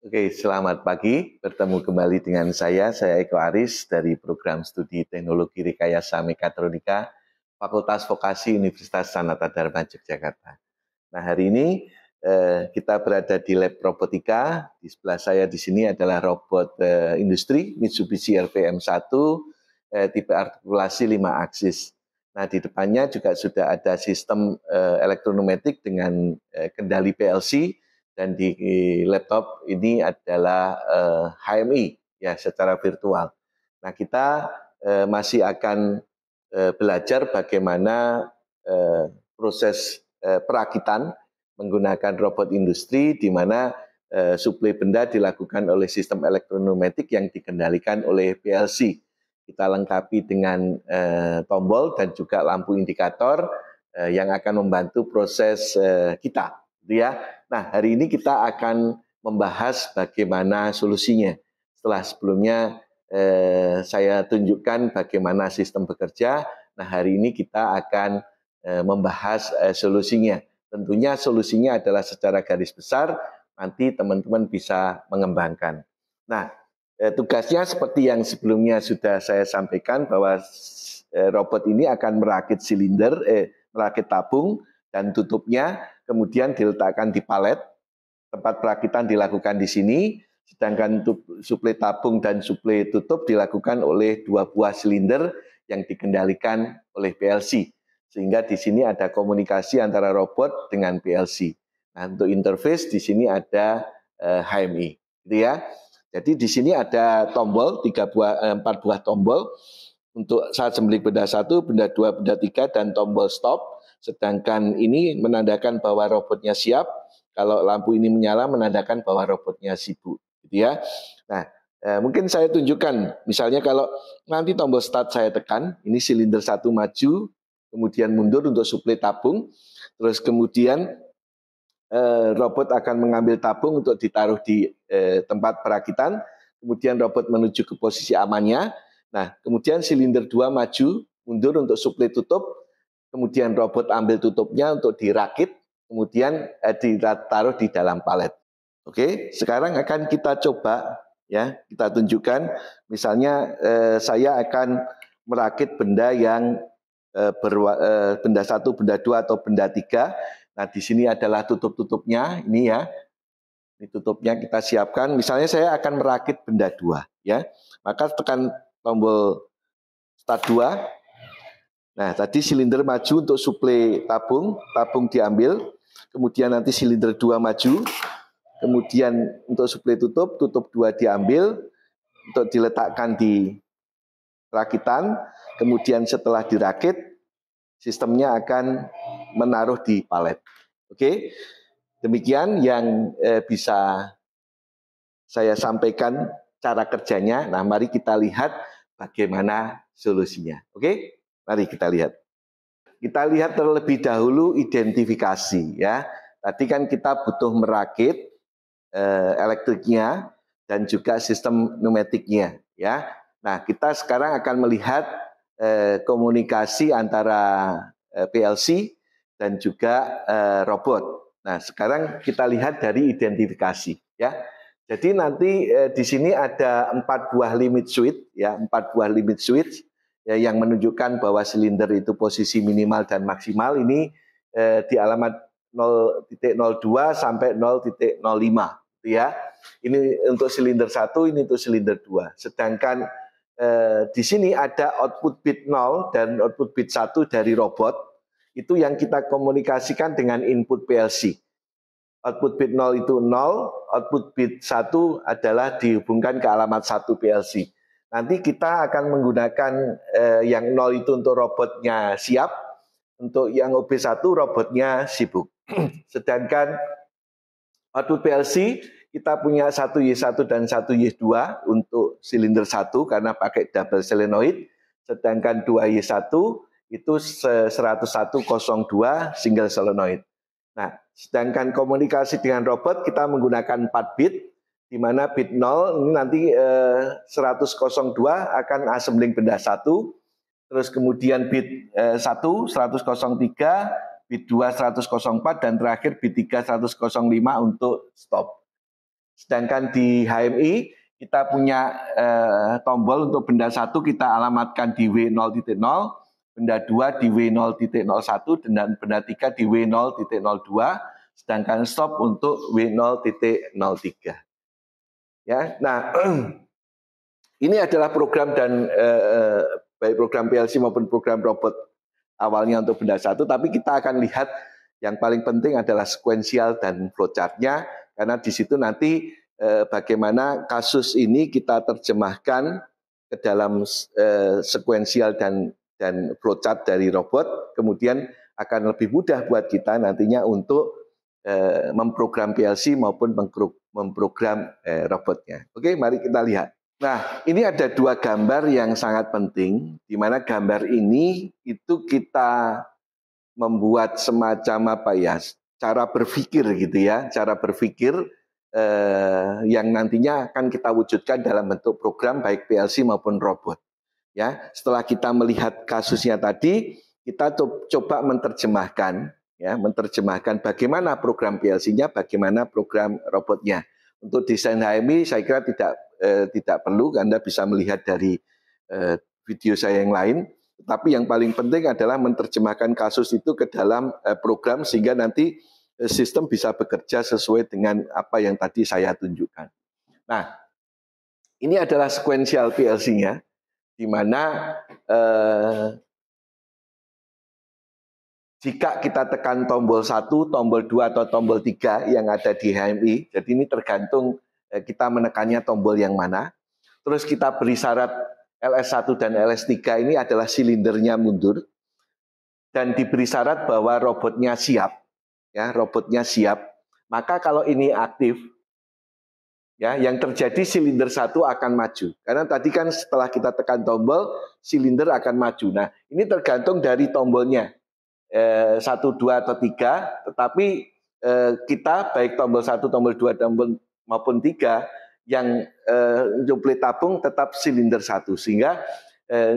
Oke, selamat pagi. Bertemu kembali dengan saya Eko Aris dari Program Studi Teknologi Rekayasa Mekatronika, Fakultas Vokasi Universitas Sanata Dharma Yogyakarta. Nah, hari ini kita berada di Lab Robotika. Di sebelah saya di sini adalah robot industri Mitsubishi LVM1 tipe artikulasi 5 aksis. Nah, di depannya juga sudah ada sistem elektronometik dengan kendali PLC, dan di laptop ini adalah HMI ya secara virtual. Nah, kita masih akan belajar bagaimana proses perakitan menggunakan robot industri, di mana suplai benda dilakukan oleh sistem elektronometik yang dikendalikan oleh PLC. Kita lengkapi dengan tombol dan juga lampu indikator yang akan membantu proses kita, gitu ya. Nah, hari ini kita akan membahas bagaimana solusinya. Setelah sebelumnya saya tunjukkan bagaimana sistem bekerja. Nah, hari ini kita akan membahas solusinya. Tentunya solusinya adalah secara garis besar, nanti teman-teman bisa mengembangkan. Nah, tugasnya seperti yang sebelumnya sudah saya sampaikan, bahwa robot ini akan merakit silinder, merakit tabung dan tutupnya, kemudian diletakkan di palet. Tempat perakitan dilakukan di sini, sedangkan suplai tabung dan suplai tutup dilakukan oleh 2 buah silinder yang dikendalikan oleh PLC. Sehingga di sini ada komunikasi antara robot dengan PLC. Nah, untuk interface di sini ada HMI, gitu ya. Jadi di sini ada tombol 4 buah tombol untuk saat sembelih benda 1, benda 2, benda 3, dan tombol stop. Sedangkan ini menandakan bahwa robotnya siap. Kalau lampu ini menyala menandakan bahwa robotnya sibuk, gitu ya. Nah, mungkin saya tunjukkan, misalnya kalau nanti tombol start saya tekan, ini silinder 1 maju, kemudian mundur untuk suplai tabung, terus kemudian robot akan mengambil tabung untuk ditaruh di tempat perakitan, kemudian robot menuju ke posisi amannya. Nah, kemudian silinder 2 maju, mundur untuk suplai tutup, kemudian robot ambil tutupnya untuk dirakit, kemudian ditaruh di dalam palet. Oke, sekarang akan kita coba ya, kita tunjukkan. Misalnya saya akan merakit benda yang benda 1, benda 2 atau benda 3. Nah, di sini adalah tutup-tutupnya, ini ya. Ini tutupnya kita siapkan. Misalnya saya akan merakit benda 2 ya. Maka tekan tombol start 2. Nah, tadi silinder maju untuk suplai tabung, tabung diambil, kemudian nanti silinder 2 maju, kemudian untuk suplai tutup, tutup 2 diambil, untuk diletakkan di rakitan, kemudian setelah dirakit, sistemnya akan menaruh di palet. Oke, demikian yang bisa saya sampaikan cara kerjanya. Nah, mari kita lihat bagaimana solusinya. Oke? Mari kita lihat. Kita lihat terlebih dahulu identifikasi ya. Tadi kan kita butuh merakit elektriknya dan juga sistem pneumatiknya ya. Nah, kita sekarang akan melihat komunikasi antara PLC dan juga robot. Nah, sekarang kita lihat dari identifikasi ya. Jadi nanti di sini ada 4 buah limit switch ya, 4 buah limit switch ya, yang menunjukkan bahwa silinder itu posisi minimal dan maksimal. Ini di alamat 0.02 sampai 0.05 ya. Ini untuk silinder 1, ini untuk silinder 2. Sedangkan di sini ada output bit 0 dan output bit 1 dari robot. Itu yang kita komunikasikan dengan input PLC. Output bit 0 itu 0, output bit 1 adalah dihubungkan ke alamat 1 PLC. Nanti kita akan menggunakan yang 0 itu untuk robotnya siap, untuk yang OB1 robotnya sibuk. Sedangkan output PLC kita punya 1Y1 dan 1Y2 untuk silinder 1 karena pakai double solenoid, sedangkan 2Y1 itu 10102 single solenoid. Nah, sedangkan komunikasi dengan robot kita menggunakan 4 bit, di mana bit 0 ini nanti 102 akan assembling benda 1, terus kemudian bit 1 103, bit 2 104, dan terakhir bit 3 105 untuk stop. Sedangkan di HMI kita punya tombol untuk benda 1 kita alamatkan di W0.0, benda 2 di W0.01, dan benda 3 di W0.02, sedangkan stop untuk W0.03. Ya, nah ini adalah program dan baik program PLC maupun program robot awalnya untuk benda 1, tapi kita akan lihat yang paling penting adalah sekuensial dan flowchart-nya, karena di situ nanti bagaimana kasus ini kita terjemahkan ke dalam sekuensial dan flowchart dari robot, kemudian akan lebih mudah buat kita nantinya untuk memprogram PLC maupun memprogram robotnya. Oke, mari kita lihat. Nah, ini ada 2 gambar yang sangat penting, di mana gambar ini itu kita membuat semacam apa ya, cara berpikir gitu ya, cara berpikir yang nantinya akan kita wujudkan dalam bentuk program baik PLC maupun robot. Ya, setelah kita melihat kasusnya tadi, kita coba menerjemahkan bagaimana program PLC-nya, bagaimana program robotnya. Untuk desain HMI saya kira tidak perlu, Anda bisa melihat dari video saya yang lain. Tapi yang paling penting adalah menerjemahkan kasus itu ke dalam program sehingga nanti sistem bisa bekerja sesuai dengan apa yang tadi saya tunjukkan. Nah, ini adalah sequential PLC-nya, di mana jika kita tekan tombol 1, tombol 2, atau tombol 3 yang ada di HMI, jadi ini tergantung kita menekannya tombol yang mana. Terus kita beri syarat LS1 dan LS3 ini adalah silindernya mundur. Dan diberi syarat bahwa robotnya siap. Ya, robotnya siap. Maka kalau ini aktif, ya, yang terjadi silinder 1 akan maju. Karena tadi kan setelah kita tekan tombol, silinder akan maju. Nah, ini tergantung dari tombolnya. 1, 2, atau 3, tetapi kita baik tombol 1, tombol 2, maupun 3 yang jumlah tabung tetap silinder 1, sehingga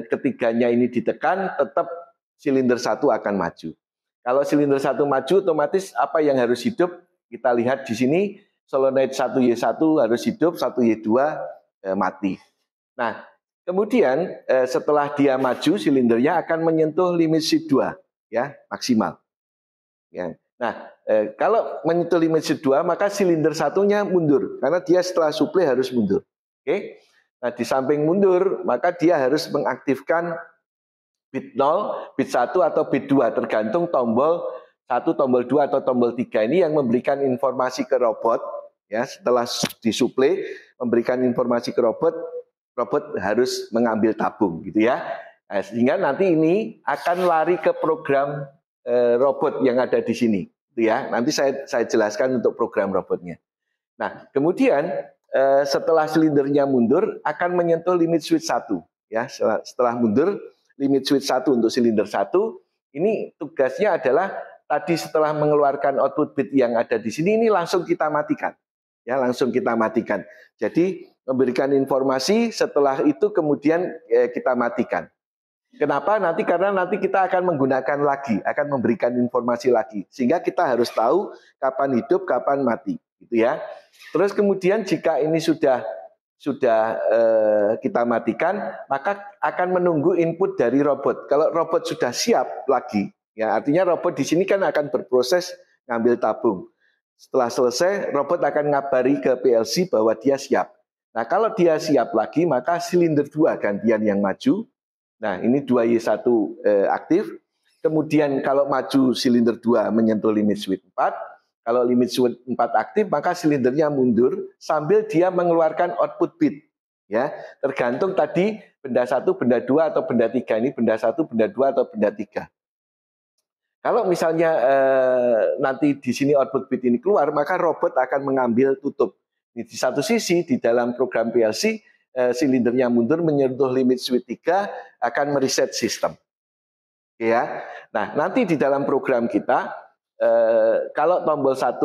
ketiganya ini ditekan tetap silinder 1 akan maju. Kalau silinder 1 maju, otomatis apa yang harus hidup? Kita lihat di sini solenoid 1Y1 harus hidup, 1Y2 mati. Nah, kemudian setelah dia maju, silindernya akan menyentuh limit switch 2. Ya, maksimal. Ya. Nah, kalau menyentuh limit switch 2, maka silinder 1-nya mundur karena dia setelah suplai harus mundur. Oke. Nah, di samping mundur, maka dia harus mengaktifkan bit 0, bit 1 atau bit 2 tergantung tombol 1, tombol 2 atau tombol 3 ini yang memberikan informasi ke robot, ya, setelah disuplai memberikan informasi ke robot, robot harus mengambil tabung gitu ya. Nah, sehingga nanti ini akan lari ke program robot yang ada di sini, ya. Nanti saya jelaskan untuk program robotnya. Nah, kemudian setelah silindernya mundur akan menyentuh limit switch 1, ya. Setelah mundur limit switch 1 untuk silinder 1, ini tugasnya adalah tadi setelah mengeluarkan output bit yang ada di sini ini langsung kita matikan, ya, langsung kita matikan. Jadi memberikan informasi, setelah itu kemudian kita matikan. Kenapa? Karena nanti kita akan menggunakan lagi, akan memberikan informasi lagi, sehingga kita harus tahu kapan hidup, kapan mati, gitu ya. Terus kemudian jika ini sudah kita matikan, maka akan menunggu input dari robot. Kalau robot sudah siap lagi, ya artinya robot di sini kan akan berproses ngambil tabung. Setelah selesai, robot akan ngabari ke PLC bahwa dia siap. Nah, kalau dia siap lagi, maka silinder 2 gantian yang maju. Nah, ini 2Y1 aktif. Kemudian kalau maju silinder 2 menyentuh limit switch 4. Kalau limit switch 4 aktif, maka silindernya mundur sambil dia mengeluarkan output bit. Ya, tergantung tadi benda 1, benda 2, atau benda 3. Ini benda 1, benda 2, atau benda 3. Kalau misalnya nanti di sini output bit ini keluar, maka robot akan mengambil tutup. Di satu sisi, di dalam program PLC, silindernya mundur menyentuh limit switch 3 akan mereset sistem. Ya. Nah, nanti di dalam program kita kalau tombol 1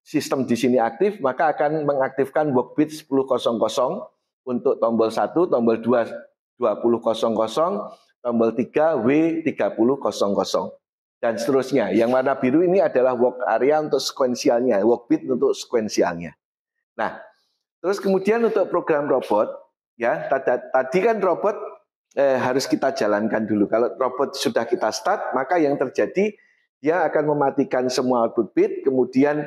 sistem di sini aktif, maka akan mengaktifkan work bit 10.00 untuk tombol 1, tombol 2 20.00, tombol 3 W30.00 dan seterusnya. Yang warna biru ini adalah work area untuk sekuensialnya, work bit untuk sekuensialnya. Nah, terus kemudian untuk program robot, ya tadi kan robot harus kita jalankan dulu. Kalau robot sudah kita start, maka yang terjadi dia akan mematikan semua output bit, kemudian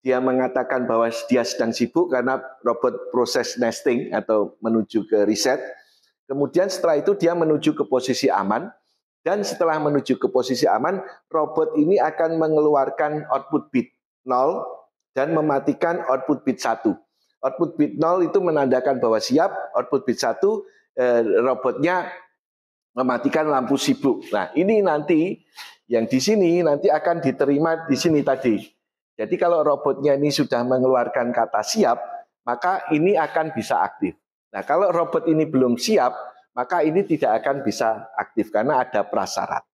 dia mengatakan bahwa dia sedang sibuk karena robot proses nesting atau menuju ke reset. Kemudian setelah itu dia menuju ke posisi aman, dan setelah menuju ke posisi aman, robot ini akan mengeluarkan output bit 0 dan mematikan output bit 1. Output bit 0 itu menandakan bahwa siap, output bit 1 robotnya mematikan lampu sibuk. Nah, ini nanti yang di sini nanti akan diterima di sini tadi. Jadi kalau robotnya ini sudah mengeluarkan kata siap, maka ini akan bisa aktif. Nah, kalau robot ini belum siap, maka ini tidak akan bisa aktif karena ada prasyarat.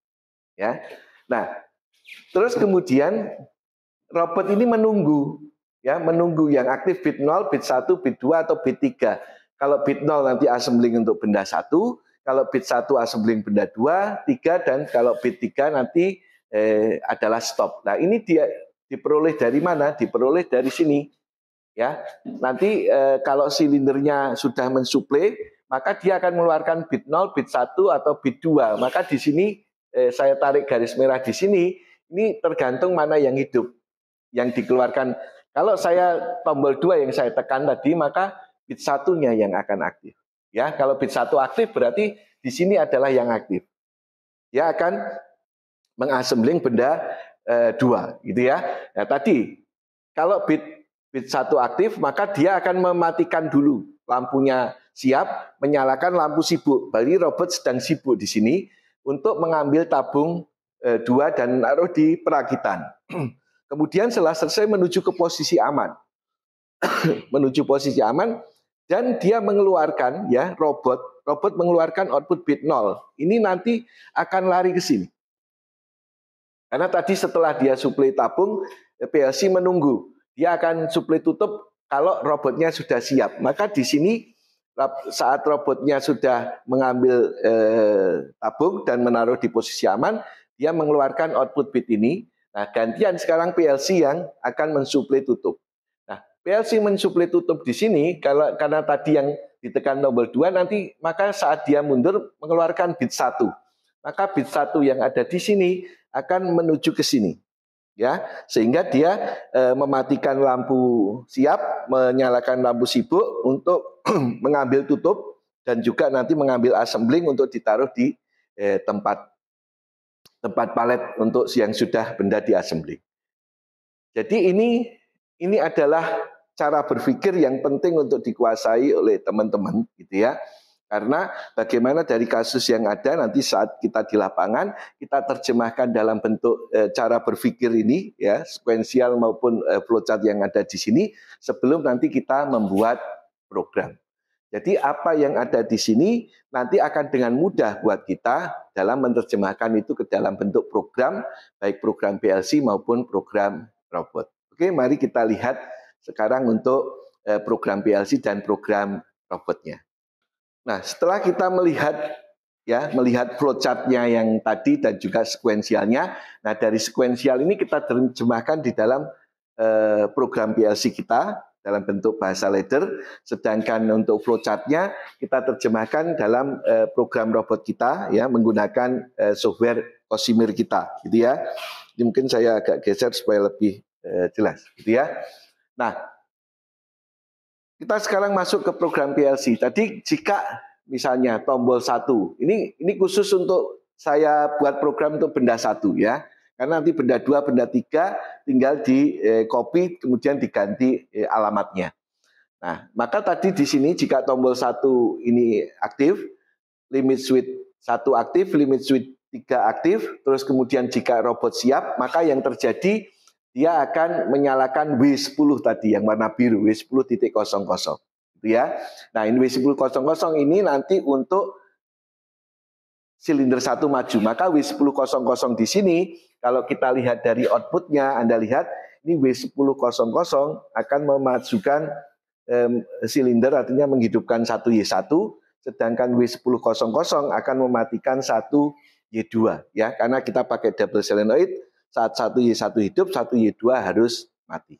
Ya. Nah, terus kemudian robot ini menunggu, ya, menunggu yang aktif bit 0, bit 1, bit 2 atau bit 3. Kalau bit 0 nanti assembling untuk benda 1, kalau bit 1 assembling benda 2, 3, dan kalau bit 3 nanti adalah stop. Nah, ini dia diperoleh dari mana? Diperoleh dari sini. Ya, nanti kalau silindernya sudah mensuplai, maka dia akan mengeluarkan bit 0, bit 1 atau bit 2. Maka di sini saya tarik garis merah di sini, ini tergantung mana yang hidup, yang dikeluarkan. Kalau saya tombol 2 yang saya tekan tadi, maka bit 1-nya yang akan aktif. Ya, kalau bit 1 aktif berarti di sini adalah yang aktif. Dia akan mengassembling benda 2, gitu ya. Nah, tadi kalau bit 1 aktif, maka dia akan mematikan dulu lampunya siap, menyalakan lampu sibuk. Berarti robot sedang sibuk di sini untuk mengambil tabung 2 dan naruh di perakitan. Kemudian setelah selesai menuju ke posisi aman. Menuju posisi aman dan dia mengeluarkan, ya, robot mengeluarkan output bit 0. Ini nanti akan lari ke sini. Karena tadi setelah dia suplai tabung, PLC menunggu. Dia akan suplai tutup kalau robotnya sudah siap. Maka di sini saat robotnya sudah mengambil tabung dan menaruh di posisi aman, dia mengeluarkan output bit ini. Nah, gantian sekarang PLC yang akan mensuplai tutup. Nah, PLC mensuplai tutup di sini karena tadi yang ditekan tombol 2 nanti, maka saat dia mundur mengeluarkan bit 1. Maka bit 1 yang ada di sini akan menuju ke sini. Ya, sehingga dia mematikan lampu siap, menyalakan lampu sibuk untuk mengambil tutup dan juga nanti mengambil assembling untuk ditaruh di tempat palet untuk yang sudah benda di assembling. Jadi ini adalah cara berpikir yang penting untuk dikuasai oleh teman-teman, gitu ya. Karena bagaimana dari kasus yang ada nanti saat kita di lapangan, kita terjemahkan dalam bentuk cara berpikir ini, ya, sekuensial maupun flowchart yang ada di sini, sebelum nanti kita membuat program. Jadi apa yang ada di sini nanti akan dengan mudah buat kita dalam menerjemahkan itu ke dalam bentuk program, baik program PLC maupun program robot. Oke, mari kita lihat sekarang untuk program PLC dan program robotnya. Nah, setelah kita melihat flowchart-nya yang tadi dan juga sekuensialnya, nah dari sekuensial ini kita terjemahkan di dalam program PLC kita dalam bentuk bahasa ladder, sedangkan untuk flowchart-nya kita terjemahkan dalam program robot kita, ya, menggunakan software Cosimir kita, gitu ya. Ini mungkin saya agak geser supaya lebih jelas, gitu ya. Nah, kita sekarang masuk ke program PLC. Tadi jika misalnya tombol 1, ini khusus untuk saya buat program untuk benda 1, ya. Karena nanti benda 2, benda 3 tinggal di copy kemudian diganti alamatnya. Nah, maka tadi di sini jika tombol 1 ini aktif, limit switch 1 aktif, limit switch 3 aktif, terus kemudian jika robot siap, maka yang terjadi dia akan menyalakan W10 tadi yang warna biru, W10.00, gitu ya. Nah, ini W10.00 ini nanti untuk silinder 1 maju. Maka W10.00 di sini kalau kita lihat dari outputnya, Anda lihat ini W10.00 akan memajukan silinder, artinya menghidupkan 1Y1, sedangkan W10.00 akan mematikan 1Y2, ya, karena kita pakai double solenoid. Saat 1Y1 hidup, 1Y2 harus mati.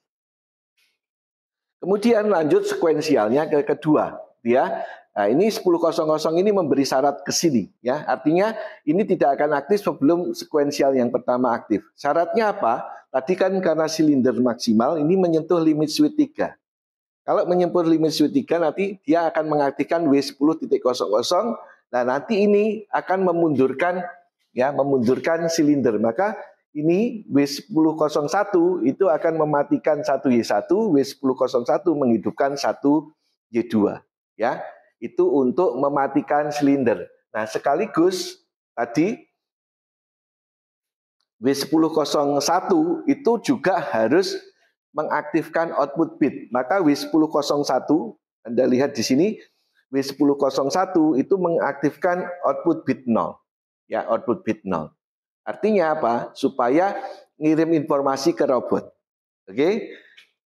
Kemudian lanjut sekuensialnya ke kedua, ya. Nah, ini 10.00 ini memberi syarat ke sini, ya. Artinya ini tidak akan aktif sebelum sekuensial yang pertama aktif. Syaratnya apa? Tadi kan karena silinder maksimal ini menyentuh limit switch 3. Kalau menyentuh limit switch 3 nanti dia akan mengaktifkan W10.00. Nah, nanti ini akan memundurkan silinder. Maka ini W10.01 itu akan mematikan 1Y1, W10.01 menghidupkan 1Y2, ya. Itu untuk mematikan silinder. Nah, sekaligus tadi W10.01 itu juga harus mengaktifkan output bit. Maka W10.01 Anda lihat di sini W10.01 itu mengaktifkan output bit 0. Ya, output bit 0. Artinya apa? Supaya ngirim informasi ke robot. Oke?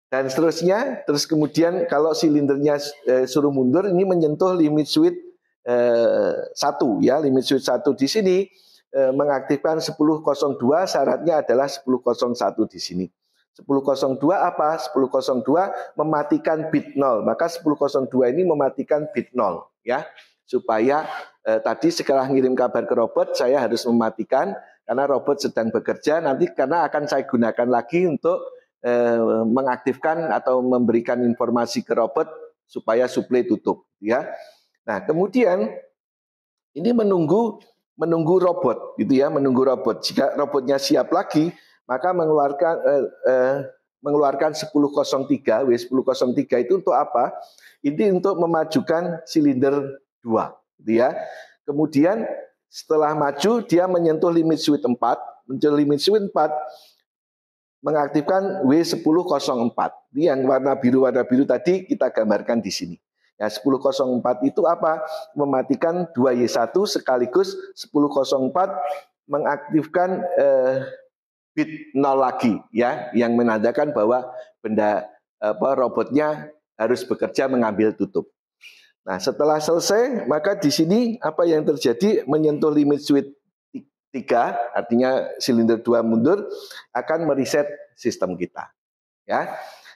Dan seterusnya, terus kemudian kalau silindernya suruh mundur, ini menyentuh limit switch 1, ya, limit switch 1 di sini mengaktifkan 10.02, syaratnya adalah 10.01 di sini. 10.02 apa? 10.02 mematikan bit 0. Maka 10.02 ini mematikan bit 0, ya. Supaya tadi setelah ngirim kabar ke robot, saya harus mematikan karena robot sedang bekerja, nanti karena akan saya gunakan lagi untuk mengaktifkan atau memberikan informasi ke robot supaya suplai tutup, ya. Nah, kemudian ini menunggu robot, gitu ya, menunggu robot. Jika robotnya siap lagi, maka mengeluarkan 10.03, W10.03 itu untuk apa? Ini untuk memajukan silinder 2, gitu ya. Kemudian setelah maju dia menyentuh limit switch 4, mengaktifkan W10.04. Ini yang warna biru tadi kita gambarkan di sini. Ya, 10.04 itu apa? Mematikan 2Y1 sekaligus 10.04 mengaktifkan bit 0 lagi, ya, yang menandakan bahwa robotnya harus bekerja mengambil tutup. Nah, setelah selesai, maka di sini apa yang terjadi? Menyentuh limit switch 3, artinya silinder 2 mundur, akan mereset sistem kita, ya.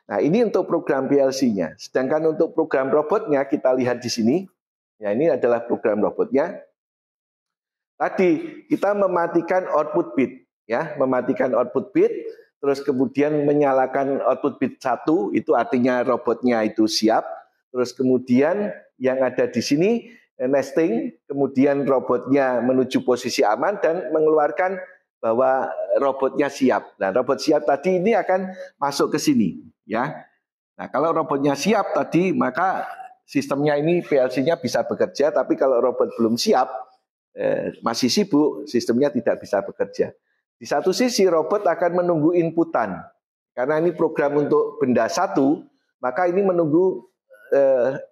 Nah, ini untuk program PLC-nya. Sedangkan untuk program robotnya kita lihat di sini. Ya, ini adalah program robotnya. Tadi kita mematikan output bit, ya, mematikan output bit, terus kemudian menyalakan output bit 1, itu artinya robotnya itu siap. Terus kemudian yang ada di sini nesting, kemudian robotnya menuju posisi aman dan mengeluarkan bahwa robotnya siap. Nah, robot siap tadi ini akan masuk ke sini, ya. Nah, kalau robotnya siap tadi, maka sistemnya ini PLC-nya bisa bekerja, tapi kalau robot belum siap, masih sibuk, sistemnya tidak bisa bekerja. Di satu sisi robot akan menunggu inputan, karena ini program untuk benda 1, maka ini menunggu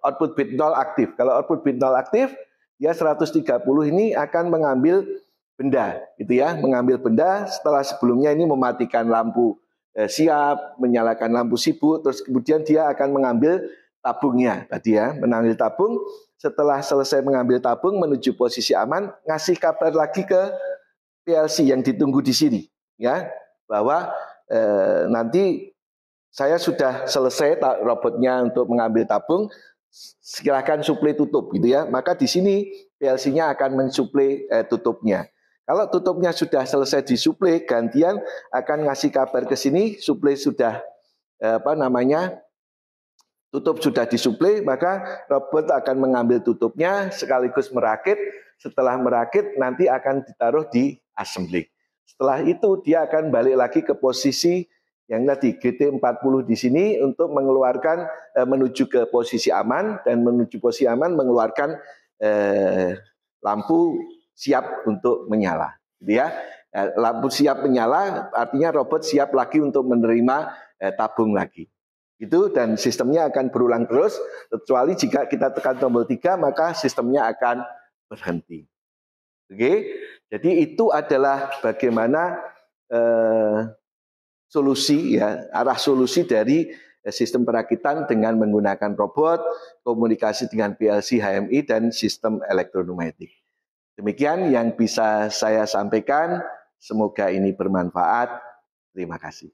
output bit 0 aktif. Kalau output bit 0 aktif, dia 130 ini akan mengambil benda, gitu ya, mengambil benda setelah sebelumnya ini mematikan lampu siap, menyalakan lampu sibuk, terus kemudian dia akan mengambil tabungnya tadi, ya, mengambil tabung. Setelah selesai mengambil tabung menuju posisi aman, ngasih kabar lagi ke PLC yang ditunggu di sini, ya, bahwa nanti saya sudah selesai robotnya untuk mengambil tabung, silakan suplai tutup, gitu ya. Maka di sini PLC-nya akan mensuplai tutupnya. Kalau tutupnya sudah selesai disuplai, gantian akan ngasih kabar ke sini, suplai sudah tutup sudah disuplai, maka robot akan mengambil tutupnya sekaligus merakit. Setelah merakit nanti akan ditaruh di assembly. Setelah itu dia akan balik lagi ke posisi yang tadi GT40 di sini untuk mengeluarkan menuju ke posisi aman, dan menuju posisi aman mengeluarkan lampu siap untuk menyala, gitu ya. Lampu siap menyala artinya robot siap lagi untuk menerima tabung lagi. Itu, dan sistemnya akan berulang terus, kecuali jika kita tekan tombol 3 maka sistemnya akan berhenti. Oke, jadi itu adalah bagaimana solusi, ya, arah solusi dari sistem perakitan dengan menggunakan robot, komunikasi dengan PLC, HMI, dan sistem elektronumetik. Demikian yang bisa saya sampaikan, semoga ini bermanfaat. Terima kasih.